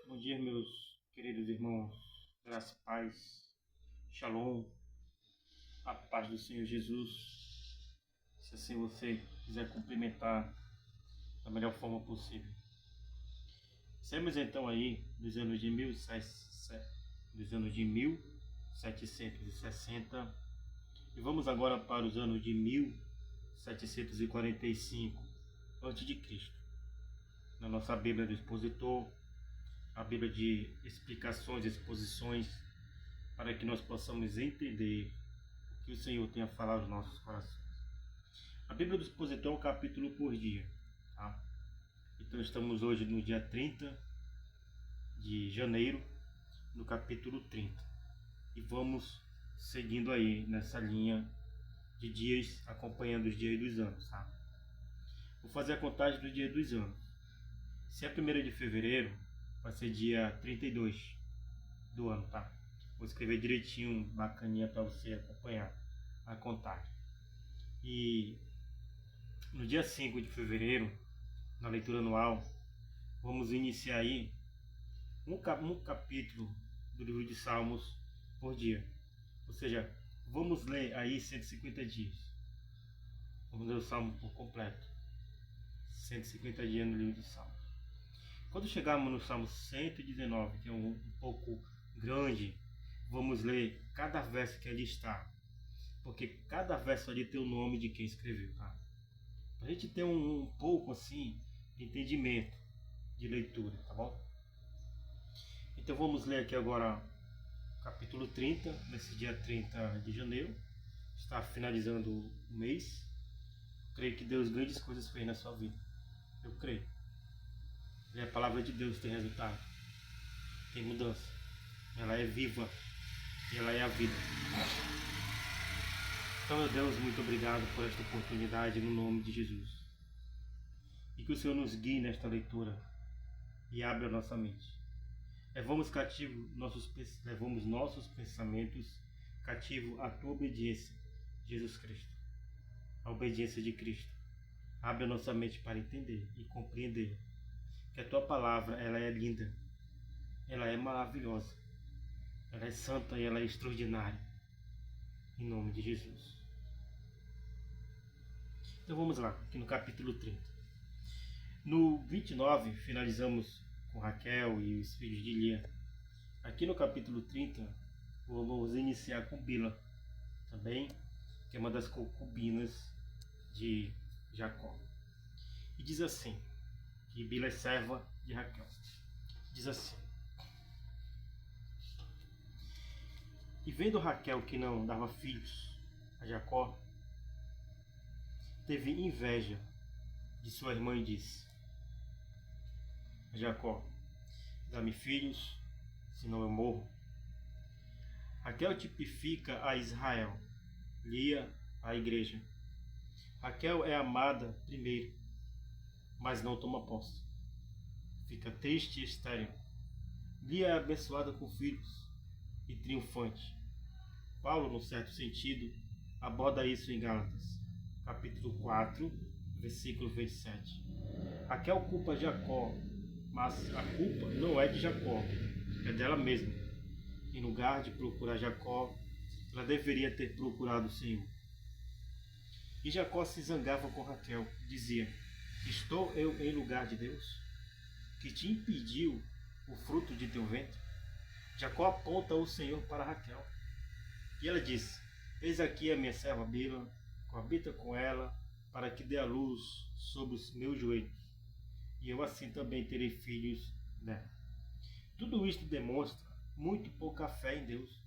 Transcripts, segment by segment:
Bom dia, meus queridos irmãos. Graça e paz. Shalom. A paz do Senhor Jesus. Se assim você quiser cumprimentar da melhor forma possível. Estamos então aí nos anos de 1760 e vamos agora para os anos de 1745 a.C. Na nossa Bíblia do Expositor, a Bíblia de explicações e exposições, para que nós possamos entender o que o Senhor tem a falar aos nossos corações. A Bíblia do Expositor é um capítulo por dia, tá? Então estamos hoje no dia 30 de janeiro, no capítulo 30. E vamos seguindo aí nessa linha de dias, acompanhando os dias dos anos, tá? Vou fazer a contagem dos dias dos anos. Se é 1º de fevereiro, vai ser dia 32 do ano, tá? Vou escrever direitinho, bacaninha, para você acompanhar a contagem. E no dia 5 de fevereiro, na leitura anual, vamos iniciar aí um capítulo do livro de Salmos por dia. Ou seja, vamos ler aí 150 dias. Vamos ler o Salmo por completo. 150 dias no livro de Salmos. Quando chegarmos no Salmo 119, que é um pouco grande, vamos ler cada verso que ali está. Porque cada verso ali tem o nome de quem escreveu, tá? Para a gente ter um pouco assim de entendimento de leitura, tá bom? Então vamos ler aqui agora o capítulo 30, nesse dia 30 de janeiro. Está finalizando o mês. Creio que Deus grandes coisas fez na sua vida. Eu creio. E a palavra de Deus tem resultado, tem mudança. Ela é viva e ela é a vida. Então, meu Deus, muito obrigado por esta oportunidade no nome de Jesus. E que o Senhor nos guie nesta leitura e abra nossa mente. Levamos nossos pensamentos cativo à tua obediência, Jesus Cristo. A obediência de Cristo. Abre a nossa mente para entender e compreender que a tua palavra, ela é linda, ela é maravilhosa, ela é santa e ela é extraordinária. Em nome de Jesus. Então vamos lá, aqui no capítulo 30. No 29, finalizamos com Raquel e os filhos de Lia. Aqui no capítulo 30, vamos iniciar com Bila, também, que é uma das concubinas de Jacó. E diz assim, que Bila é serva de Raquel. Diz assim: E vendo Raquel que não dava filhos a Jacó, teve inveja de sua irmã e disse a Jacó: Dá-me filhos, senão eu morro. Raquel tipifica a Israel, Lia a igreja. Raquel é amada primeiro, mas não toma posse. Fica triste e estéril. Lia é abençoada com filhos e triunfante. Paulo, num certo sentido, aborda isso em Gálatas, capítulo 4, versículo 27. Raquel culpa Jacó, mas a culpa não é de Jacó, é dela mesma. Em lugar de procurar Jacó, ela deveria ter procurado o Senhor. E Jacó se zangava com Raquel, dizia: Estou eu em lugar de Deus, que te impediu o fruto de teu ventre? Jacó aponta o Senhor para Raquel. E ela disse: Eis aqui a minha serva Bila, coabita com ela, para que dê a luz sobre os meus joelhos, e eu assim também terei filhos dela. Tudo isto demonstra muito pouca fé em Deus.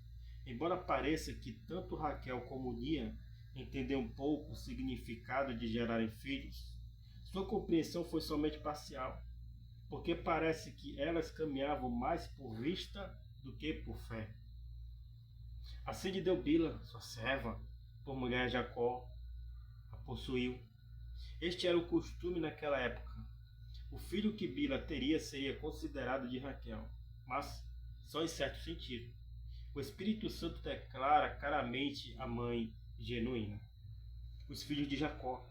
Embora pareça que tanto Raquel como Lia entenderam um pouco o significado de gerarem filhos, sua compreensão foi somente parcial, porque parece que elas caminhavam mais por vista do que por fé. Assim lhe deu Bila, sua serva, por mulher Jacó, a possuiu. Este era o costume naquela época. O filho que Bila teria seria considerado de Raquel, mas só em certo sentido. O Espírito Santo declara claramente a mãe genuína, os filhos de Jacó.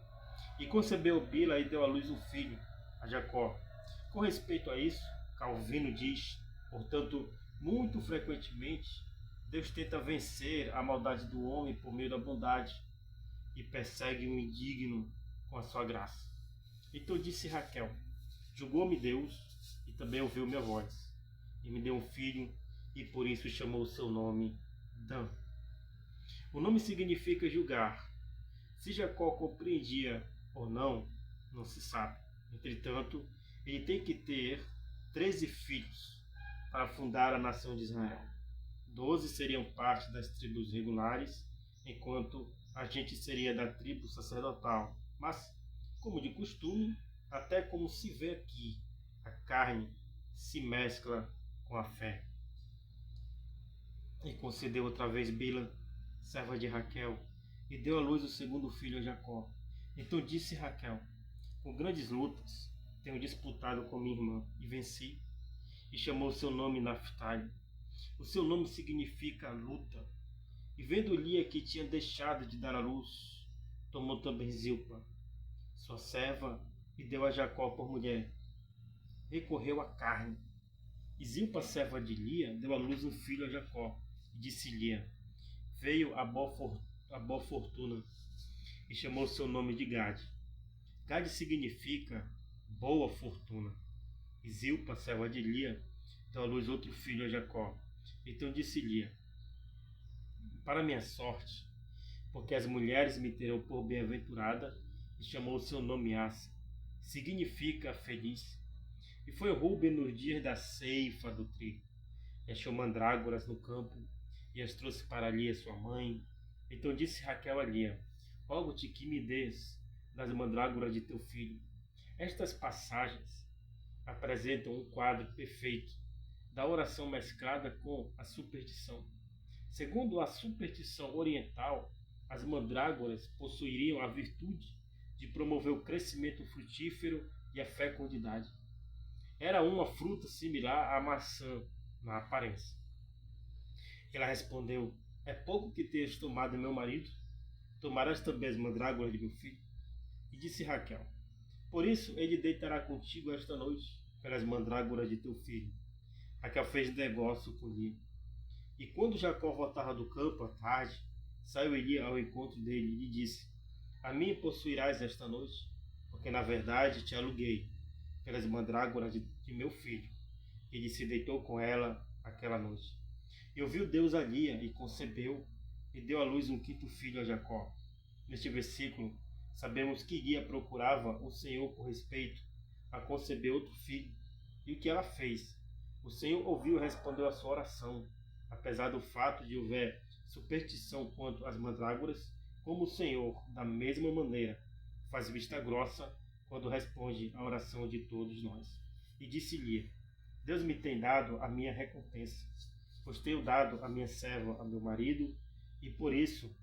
E concebeu Bila e deu à luz um filho, a Jacó. Com respeito a isso, Calvino diz, portanto, muito frequentemente, Deus tenta vencer a maldade do homem por meio da bondade e persegue o indigno com a sua graça. Então disse Raquel, julgou-me Deus e também ouviu minha voz, e me deu um filho, e por isso chamou o seu nome Dan. O nome significa julgar. Se Jacó compreendia ou não, não se sabe. Entretanto, ele tem que ter 13 filhos para fundar a nação de Israel. 12 seriam parte das tribos regulares, enquanto a gente seria da tribo sacerdotal. Mas, como de costume, até como se vê aqui, a carne se mescla com a fé. E concedeu outra vez Bila, serva de Raquel, e deu à luz o segundo filho a Jacó. Então disse Raquel, com grandes lutas tenho disputado com minha irmã, e venci, e chamou seu nome Naftali. O seu nome significa luta. E vendo Lia que tinha deixado de dar à luz, tomou também Zilpa, sua serva, e deu a Jacó por mulher. Recorreu à carne. E Zilpa, serva de Lia, deu à luz um filho a Jacó. E disse Lia, veio a boa fortuna, e chamou seu nome de Gade. Gade significa boa fortuna. E Zilpa, serva de Lia, deu à luz outro filho a Jacó. Então disse Lia, para minha sorte, porque as mulheres me terão por bem-aventurada, e chamou seu nome Asa, significa feliz. E foi Rúben nos dias da ceifa do trigo, e achou mandrágoras no campo, e as trouxe para Lia, sua mãe. Então disse Raquel a Lia, rogo-te que me des das mandrágoras de teu filho. Estas passagens apresentam um quadro perfeito da oração mesclada com a superstição. Segundo a superstição oriental, as mandrágoras possuiriam a virtude de promover o crescimento frutífero e a fecundidade. Era uma fruta similar à maçã na aparência. Ela respondeu, é pouco que tenhas tomado meu marido? Tomarás também as mandrágoras de meu filho? E disse Raquel, por isso ele deitará contigo esta noite pelas mandrágoras de teu filho. Raquel fez negócio com Lia. E quando Jacó voltava do campo à tarde, saiu Lia ao encontro dele e lhe disse, a mim possuirás esta noite, porque na verdade te aluguei pelas mandrágoras de meu filho. Ele se deitou com ela aquela noite. E ouviu Deus a Lia e concebeu, e deu à luz um quinto filho a Jacó. Neste versículo, sabemos que Lia procurava o Senhor com respeito a conceber outro filho, e o que ela fez? O Senhor ouviu e respondeu a sua oração, apesar do fato de houver superstição quanto às mandrágoras, como o Senhor, da mesma maneira, faz vista grossa quando responde à oração de todos nós. E disse Lia, Deus me tem dado a minha recompensa, pois tenho dado a minha serva a meu marido, e por isso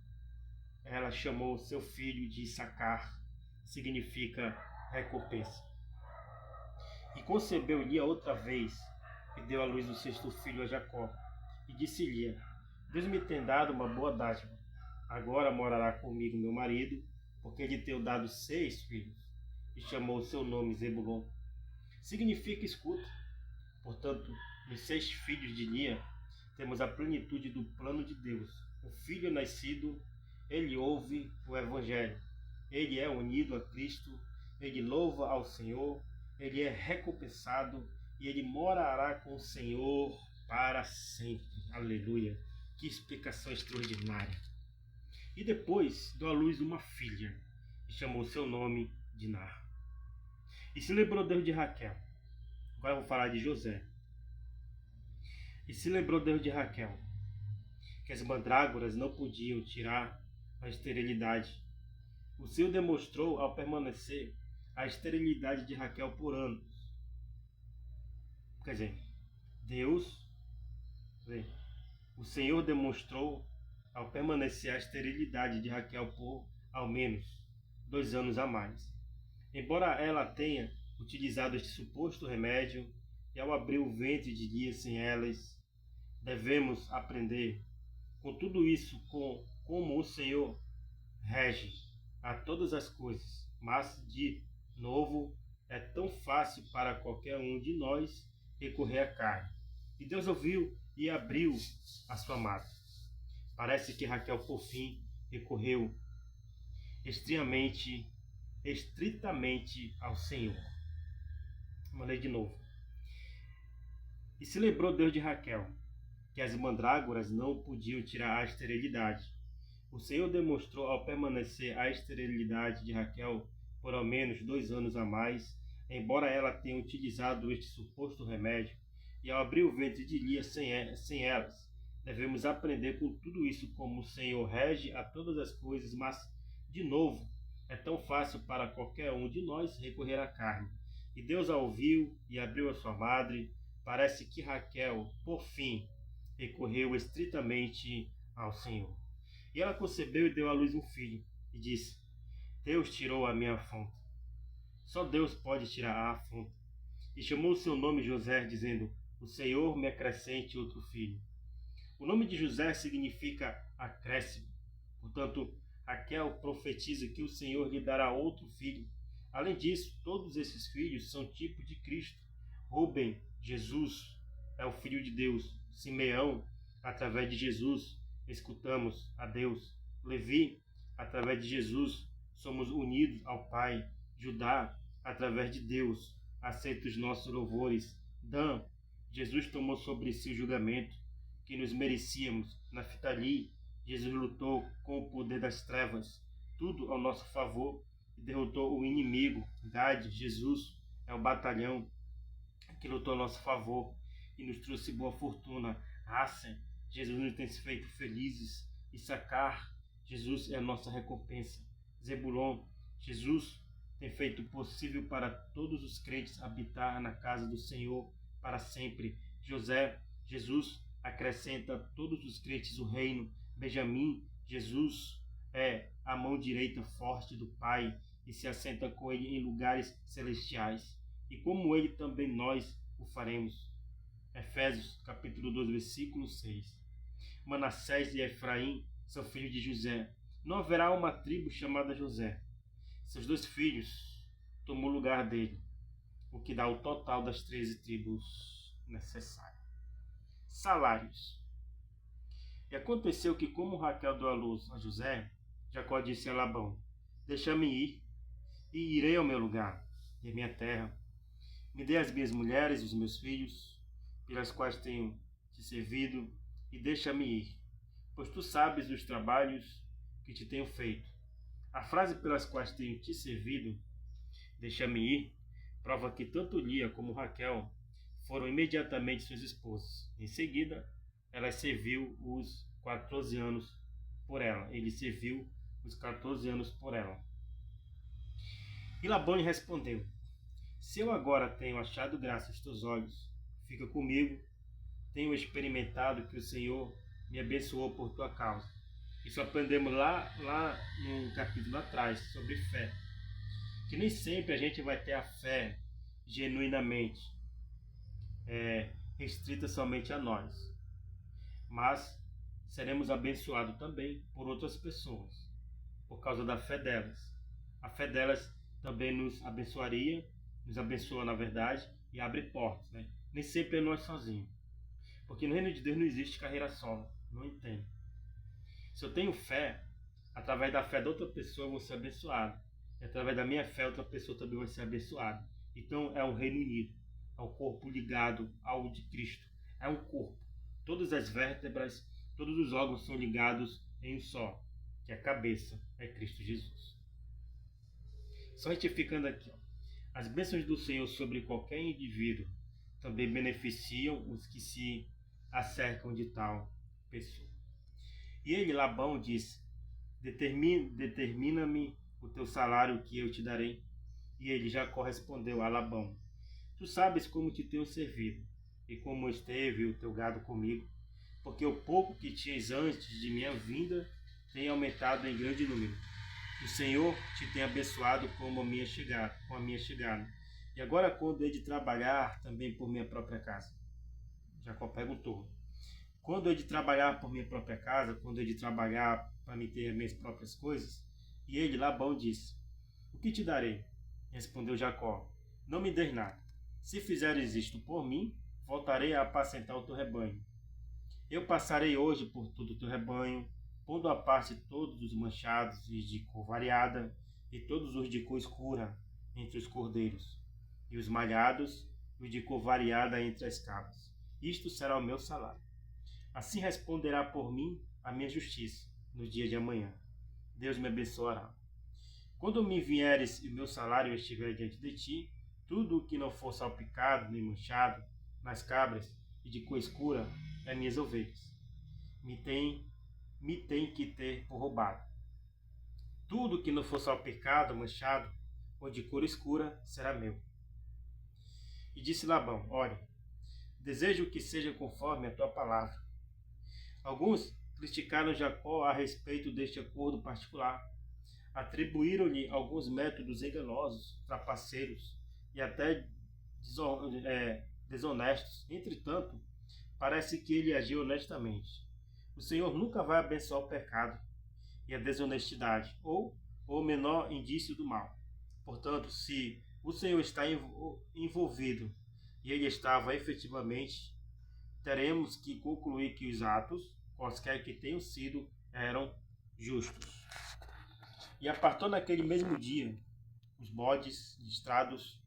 ela chamou seu filho de Issacar, significa recompensa. E concebeu Lia outra vez, e deu à luz o sexto filho a Jacó. E disse Lia, Deus me tem dado uma boa dádiva, agora morará comigo meu marido, porque lhe tenho dado 6 filhos. E chamou seu nome Zebulon. Significa escuta. Portanto, nos 6 filhos de Lia, temos a plenitude do plano de Deus. O filho nascido, ele ouve o Evangelho. Ele é unido a Cristo, ele louva ao Senhor, ele é recompensado e ele morará com o Senhor para sempre. Aleluia! Que explicação extraordinária! E depois deu à luz uma filha e chamou seu nome Diná. E se lembrou Deus de Raquel. Agora eu vou falar de José. E se lembrou Deus de Raquel, que as mandrágoras não podiam tirar a esterilidade. O Senhor demonstrou ao permanecer a esterilidade de Raquel por anos. Quer dizer, o Senhor demonstrou ao permanecer a esterilidade de Raquel por ao menos 2 anos a mais. Embora ela tenha utilizado este suposto remédio, e ao abrir o ventre de Lia sem elas, devemos aprender com tudo isso como o Senhor rege a todas as coisas. Mas, de novo, é tão fácil para qualquer um de nós recorrer à carne. E Deus ouviu e abriu a sua madre. Parece que Raquel, por fim, recorreu estritamente ao Senhor. Vamos ler de novo. E se lembrou Deus de Raquel, que as mandrágoras não podiam tirar a esterilidade. O Senhor demonstrou ao permanecer a esterilidade de Raquel por ao menos 2 anos a mais, embora ela tenha utilizado este suposto remédio, e ao abrir o ventre de Lia sem elas. Devemos aprender com tudo isso como o Senhor rege a todas as coisas, mas, de novo, é tão fácil para qualquer um de nós recorrer à carne. E Deus a ouviu e abriu a sua madre. Parece que Raquel, por fim, recorreu estritamente ao Senhor. E ela concebeu e deu à luz um filho, e disse: Deus tirou a minha afronta. Só Deus pode tirar a afronta. E chamou o seu nome José, dizendo: O Senhor me acrescente outro filho. O nome de José significa acréscimo. Portanto, Raquel profetiza que o Senhor lhe dará outro filho. Além disso, todos esses filhos são tipo de Cristo. Rubem, Jesus, é o Filho de Deus. Simeão, através de Jesus, escutamos a Deus. Levi, através de Jesus, somos unidos ao Pai. Judá, através de Deus, aceita os nossos louvores. Dan, Jesus tomou sobre si o julgamento que nos merecíamos. Naftali, Jesus lutou com o poder das trevas, tudo ao nosso favor, e derrotou o inimigo. Gade, Jesus é o batalhão que lutou a nosso favor e nos trouxe boa fortuna. Hassen, Jesus nos tem feito felizes. Issacar, Jesus é a nossa recompensa. Zebulon, Jesus tem feito possível para todos os crentes habitar na casa do Senhor para sempre. José, Jesus acrescenta a todos os crentes o reino. Benjamim, Jesus é a mão direita forte do Pai e se assenta com ele em lugares celestiais. E como ele, também nós o faremos. Efésios, capítulo 2, versículo 6. Manassés e Efraim são filhos de José. Não haverá uma tribo chamada José. Seus 2 filhos tomou o lugar dele, o que dá o total das 13 tribos necessárias. Salários. E aconteceu que, como Raquel deu à luz a José, Jacó disse a Labão: Deixa-me ir, e irei ao meu lugar, e à minha terra. Me dê as minhas mulheres e os meus filhos, pelas quais tenho te servido, e deixa-me ir, pois tu sabes os trabalhos que te tenho feito. A frase pelas quais tenho te servido, deixa-me ir, prova que tanto Lia como Raquel foram imediatamente suas esposas. Em seguida, ela serviu os 14 anos por ela. Ele serviu os 14 anos por ela. E Labão lhe respondeu: Se eu agora tenho achado graça aos teus olhos, fica comigo. Tenho experimentado que o Senhor me abençoou por tua causa. Isso aprendemos lá num capítulo atrás, sobre fé. Que nem sempre a gente vai ter a fé genuinamente restrita somente a nós. Mas seremos abençoados também por outras pessoas, por causa da fé delas. A fé delas também nos abençoaria, nos abençoa na verdade e abre portas. Nem sempre é nós sozinhos. Porque no reino de Deus não existe carreira solo, não entendo. Se eu tenho fé, através da fé da outra pessoa eu vou ser abençoado. E através da minha fé outra pessoa também vai ser abençoada. Então é um reino unido, é um corpo ligado ao de Cristo. É um corpo. Todas as vértebras, todos os órgãos são ligados em um só, que é a cabeça, é Cristo Jesus. Só retificando aqui, as bênçãos do Senhor sobre qualquer indivíduo também beneficiam os que se acercam de tal pessoa. E ele, Labão, disse: Determina-me o teu salário que eu te darei. E ele, Jacó, respondeu a Labão: Tu sabes como te tenho servido, e como esteve o teu gado comigo, porque o pouco que tinhas antes de minha vinda tem aumentado em grande número. O Senhor te tem abençoado com a minha chegada. E agora, quando hei de trabalhar também por minha própria casa? Jacó perguntou: Quando hei de trabalhar por minha própria casa? Quando hei de trabalhar para me ter minhas próprias coisas? E ele, Labão, disse: O que te darei? Respondeu Jacó: Não me des nada. Se fizeres isto por mim, voltarei a apacentar o teu rebanho. Eu passarei hoje por todo o teu rebanho, pondo à parte todos os manchados e de cor variada, e todos os de cor escura entre os cordeiros, e os malhados e os de cor variada entre as cabras. Isto será o meu salário. Assim responderá por mim a minha justiça no dia de amanhã. Deus me abençoará. Quando me vieres e o meu salário estiver diante de ti, tudo o que não for salpicado nem manchado nas cabras e de cor escura é minhas ovelhas. Me tem que ter por roubado. Tudo que não for salpicado, manchado ou de cor escura será meu. E disse Labão: Olha, desejo que seja conforme a tua palavra. Alguns criticaram Jacó a respeito deste acordo particular. Atribuíram-lhe alguns métodos enganosos, trapaceiros e até desonestos. Entretanto, parece que ele agiu honestamente. O Senhor nunca vai abençoar o pecado e a desonestidade, ou o menor indício do mal. Portanto, se o Senhor está envolvido e ele estava efetivamente, teremos que concluir que os atos, quaisquer que tenham sido, eram justos. E apartou naquele mesmo dia os bodes listrados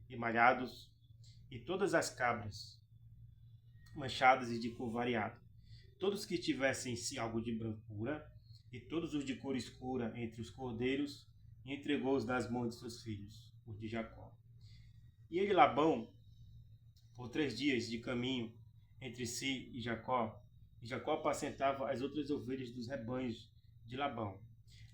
e malhados e todas as cabras manchadas e de cor variada, todos que tivessem em si algo de brancura, e todos os de cor escura entre os cordeiros, e entregou-os nas mãos de seus filhos, os de Jacó. E ele, Labão, por 3 dias de caminho entre si e Jacó apacentava as outras ovelhas dos rebanhos de Labão.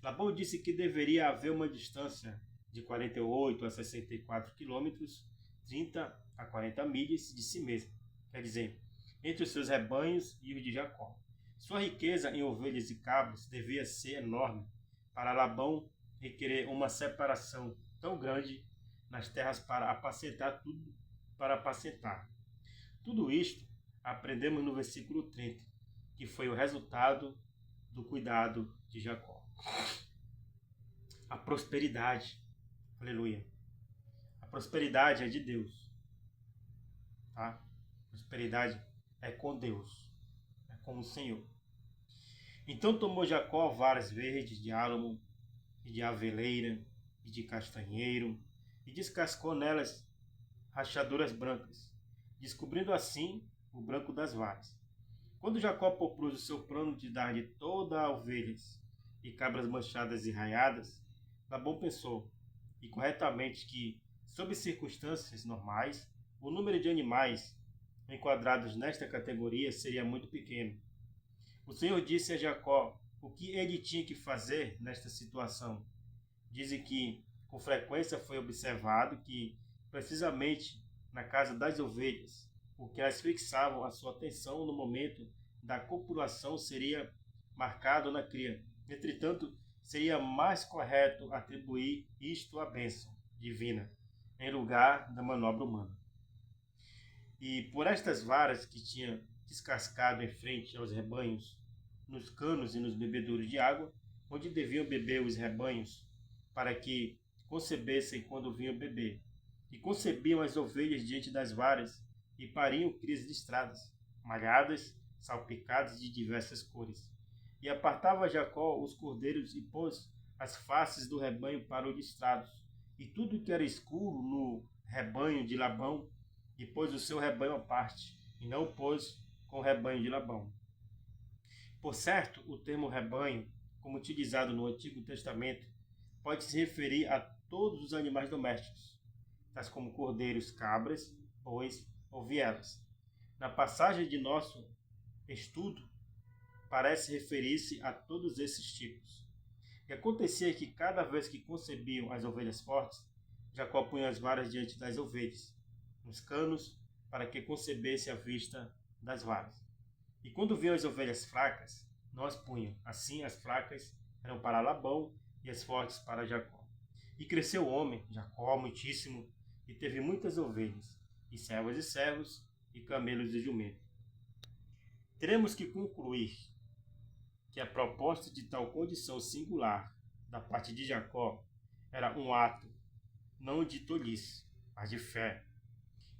Labão disse que deveria haver uma distância de 48 a 64 quilômetros, 30 a 40 milhas de si mesmo, quer dizer, entre os seus rebanhos e os de Jacó. Sua riqueza em ovelhas e cabras devia ser enorme para Labão requerer uma separação tão grande nas terras para apacentar tudo, para apacentar. Tudo isto aprendemos no versículo 30, que foi o resultado do cuidado de Jacó. A prosperidade, aleluia. A prosperidade é de Deus, tá? A prosperidade é com Deus, é com o Senhor. Então tomou Jacó varas verdes de álamo, e de aveleira, e de castanheiro, e descascou nelas rachaduras brancas, descobrindo assim o branco das varas. Quando Jacó propôs o seu plano de dar-lhe toda a ovelhas e cabras manchadas e raiadas, Labão pensou, e corretamente, que, sob circunstâncias normais, o número de animais enquadrados nesta categoria seria muito pequeno. O Senhor disse a Jacó o que ele tinha que fazer nesta situação. Dizem que, com frequência, foi observado que, precisamente na casa das ovelhas, o que elas fixavam a sua atenção no momento da copulação seria marcado na cria. Entretanto, seria mais correto atribuir isto à bênção divina, em lugar da manobra humana. E por estas varas que tinha descascado em frente aos rebanhos, nos canos e nos bebedouros de água, onde deviam beber os rebanhos, para que concebessem quando vinham beber. E concebiam as ovelhas diante das varas, e pariam crias listradas, malhadas, salpicadas de diversas cores. E apartava Jacó os cordeiros e pôs as faces do rebanho para os listrados, e tudo que era escuro no rebanho de Labão, e pôs o seu rebanho à parte, e não o pôs com o rebanho de Labão. Por certo, o termo rebanho, como utilizado no Antigo Testamento, pode se referir a todos os animais domésticos, tais como cordeiros, cabras, bois ou vielas. Na passagem de nosso estudo, parece referir-se a todos esses tipos. E acontecia que cada vez que concebiam as ovelhas fortes, Jacó punha as varas diante das ovelhas, nos canos, para que concebesse à vista das varas. E quando viam as ovelhas fracas, não as punham. Assim as fracas eram para Labão e as fortes para Jacó. E cresceu o homem, Jacó, muitíssimo, e teve muitas ovelhas, e servos, e camelos e jumentos. Teremos que concluir que a proposta de tal condição singular da parte de Jacó era um ato não de tolice, mas de fé.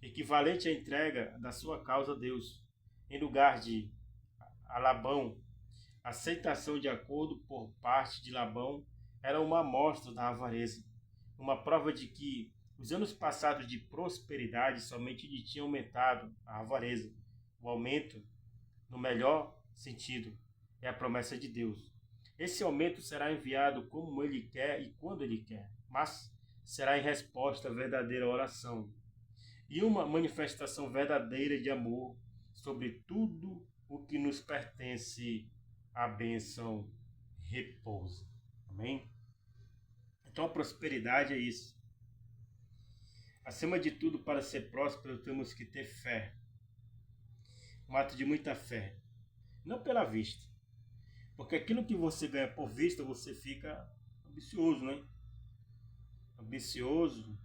equivalente à entrega da sua causa a Deus, em lugar de a Labão. A aceitação de acordo por parte de Labão era uma amostra da avareza, uma prova de que os anos passados de prosperidade somente lhe tinham aumentado a avareza. O aumento, no melhor sentido, é a promessa de Deus. Esse aumento será enviado como Ele quer e quando Ele quer, mas será em resposta à verdadeira oração e uma manifestação verdadeira de amor sobre tudo o que nos pertence. A bênção repousa. Amém? Então a prosperidade é isso. Acima de tudo, para ser próspero, temos que ter fé. Um ato de muita fé. Não pela vista. Porque aquilo que você ganha por vista, você fica ambicioso, né? Ambicioso.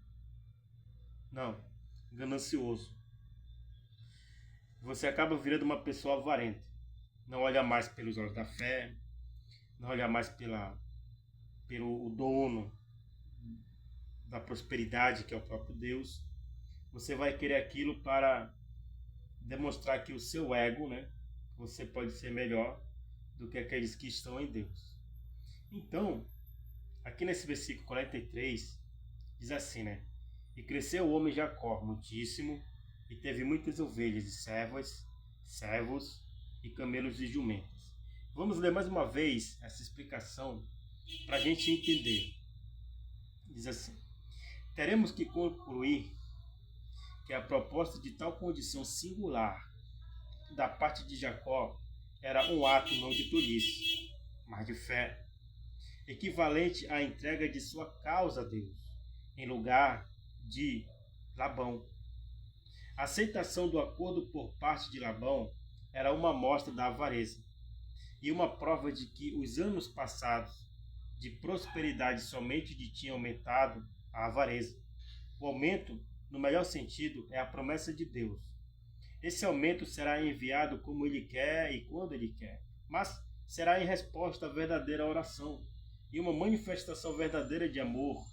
Não. Ganancioso. Você acaba virando uma pessoa avarenta. Não olha mais pelos olhos da fé. Não olha mais pelo dono da prosperidade, que é o próprio Deus. Você vai querer aquilo para demonstrar que o seu ego, né? Você pode ser melhor do que aqueles que estão em Deus. Então, aqui nesse versículo 43, diz assim, né? E cresceu o homem Jacó muitíssimo, e teve muitas ovelhas e servos e camelos e jumentas. Vamos ler mais uma vez essa explicação para a gente entender. Diz assim: teremos que concluir que a proposta de tal condição singular da parte de Jacó era um ato não de tolice, mas de fé, equivalente à entrega de sua causa a Deus, em lugar de Labão. A aceitação do acordo por parte de Labão era uma amostra da avareza e uma prova de que os anos passados de prosperidade somente lhe tinham aumentado a avareza. O aumento, no melhor sentido, é a promessa de Deus. Esse aumento será enviado como Ele quer e quando Ele quer, mas será em resposta à verdadeira oração e uma manifestação verdadeira de amor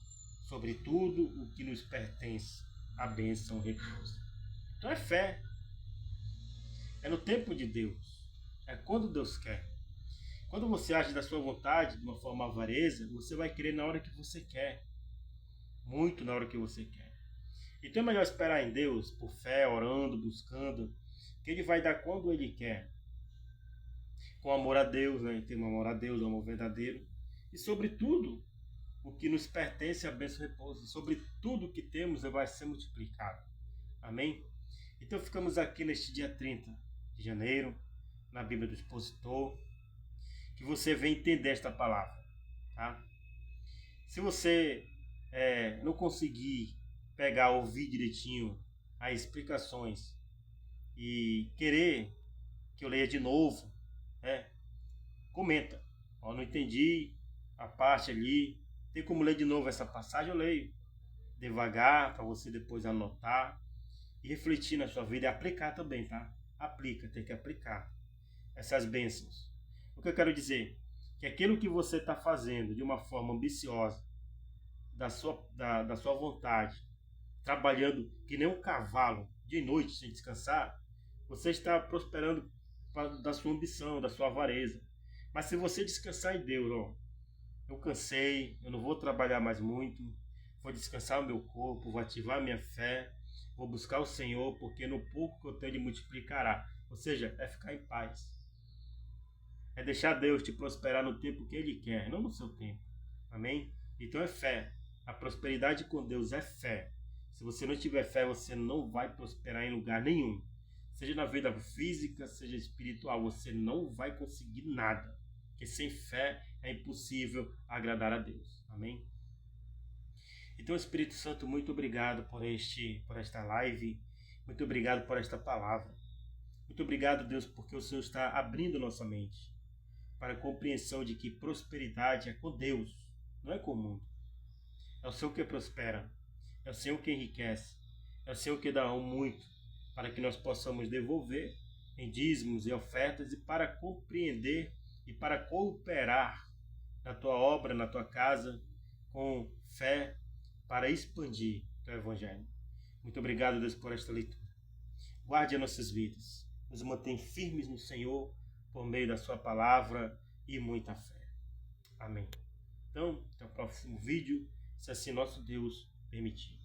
sobre tudo o que nos pertence. A bênção repousa. Então é fé. É no tempo de Deus. É quando Deus quer. Quando você age da sua vontade, de uma forma avareza, você vai querer na hora que você quer. Muito na hora que você quer. Então é melhor esperar em Deus, por fé, orando, buscando, que Ele vai dar quando Ele quer. Com amor a Deus, né? Tem um amor a Deus, um amor verdadeiro. E sobre tudo o que nos pertence, a bênção repousa. Sobre tudo que temos, vai ser multiplicado. Amém? Então ficamos aqui neste dia 30 de janeiro, na Bíblia do Expositor, que você venha entender esta palavra. Tá? Se você não conseguir ouvir direitinho as explicações e querer que eu leia de novo, comenta. Ó, não entendi a parte ali, tem como ler de novo essa passagem? Eu leio devagar para você depois anotar e refletir na sua vida e aplicar também, tá? Aplica, tem que aplicar essas bênçãos. O que eu quero dizer? Que aquilo que você está fazendo de uma forma ambiciosa, da sua vontade, trabalhando que nem um cavalo, de noite, sem descansar, você está prosperando da sua ambição, da sua avareza. Mas se você descansar em Deus, ó, eu cansei, eu não vou trabalhar mais muito, vou descansar o meu corpo, vou ativar a minha fé, vou buscar o Senhor, porque no pouco que eu tenho Ele multiplicará. Ou seja, é ficar em paz. É deixar Deus te prosperar no tempo que Ele quer, não no seu tempo. Amém? Então é fé. A prosperidade com Deus é fé. Se você não tiver fé, você não vai prosperar em lugar nenhum. Seja na vida física, seja espiritual, você não vai conseguir nada. Porque sem fé é impossível agradar a Deus. Amém? Então, Espírito Santo, muito obrigado por esta live. Muito obrigado por esta palavra. Muito obrigado, Deus, porque o Senhor está abrindo nossa mente para a compreensão de que prosperidade é com Deus, não é com o mundo. É o Senhor que prospera, é o Senhor que enriquece, é o Senhor que dá muito para que nós possamos devolver em dízimos e ofertas e para compreender e para cooperar na tua obra, na tua casa, com fé, para expandir o teu evangelho. Muito obrigado, Deus, por esta leitura. Guarde as nossas vidas. Nos mantém firmes no Senhor por meio da sua palavra e muita fé. Amém. Então, até o próximo vídeo, se assim nosso Deus permitir.